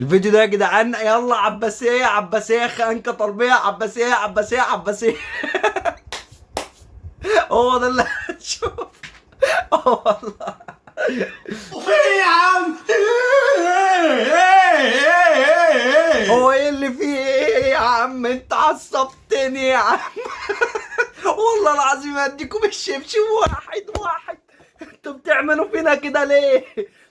الفيديو ده يا جدعان يلا عباسية عباسية خانقة طلبية عباسية عباسية عباسية. هو ده اللي هتشوف. اه والله. في يا عم. هو ايه اللي فيه ايه يا عم؟ انت عصبتني يا عم. والله العظيم هديكم الشبشب واحد واحد. انتوا بتعملوا فينا كده ليه؟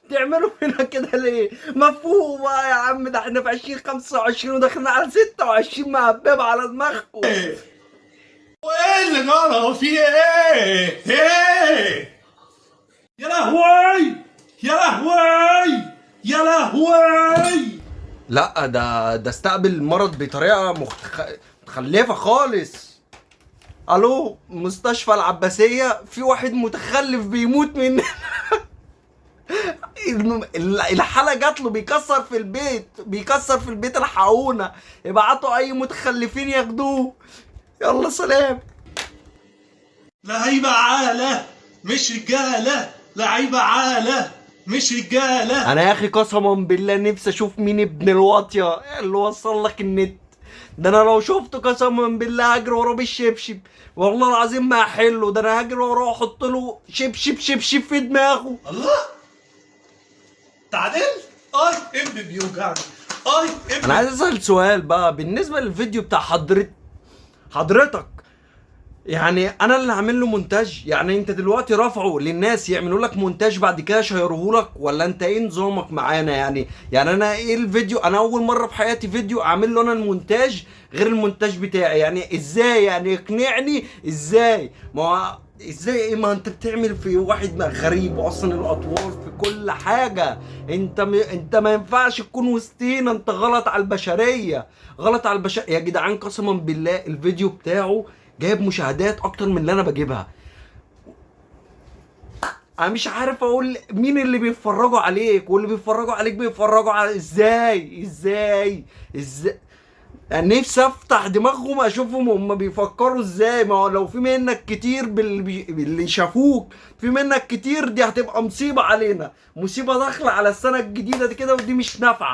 بتعملوا فينا كده ليه؟ مفهوم بقى يا عم، ده احنا في 2025 وداخلين على 26 مهبب على دماغكم. وايه اللي جرى؟ في ايه؟ ايه؟ يا لهوي يا لهوي يا لهوي. لا ده استقبل المرض بطريقه متخلفه خالص. الو مستشفى العباسيه، في واحد متخلف بيموت من الحاله جات له بيكسر في البيت، بيكسر في البيت، الحقونا ابعتوا اي متخلفين ياخدوه. يلا سلام. لعيبة عالة مش رجالة، لعيبة عالة مش رجالة. انا يا اخي قسما بالله نفسي اشوف مين ابن الواطيه اللي وصل لك النت ده. انا لو شفته قسما بالله هجري وراه بالشبشب، والله العظيم ما هحله. ده انا هجري وراه واحط له شبشب شبشب في دماغه. الله تعدل. اي ابني بيوجعني. اي ابني. انا عايز اسال سؤال بقى بالنسبه للفيديو بتاع حضرتك. يعني انا اللي هعمل له مونتاج؟ يعني انت دلوقتي رافعه للناس يعملوا لك مونتاج بعد كده يشيروه لك، ولا انت ايه نظامك معانا؟ يعني انا ايه الفيديو؟ انا اول مره في حياتي فيديو اعمل له انا المونتاج غير المونتاج بتاعي. يعني ازاي؟ يعني اقنعني ازاي؟ ما هو ازاي؟ ايه ما انت بتعمل في واحد غريب اصلا الاطوار في كل حاجه. انت ما ينفعش تكون وسطينا، انت غلط على البشريه، غلط على البشر يا جدعان. قسما بالله الفيديو بتاعه جايب مشاهدات اكتر من اللي انا بجيبها. انا مش عارف اقول مين اللي بيتفرجوا عليك، واللي بيتفرجوا عليك بيتفرجوا على ازاي. يعني نفسي افتح دماغهم اشوفهم هم بيفكروا ازاي. ما هو لو في منك كتير باللي شافوك، في منك كتير، دي هتبقى مصيبة علينا، مصيبة داخلة على السنة الجديدة دي كده، ودي مش نافعة.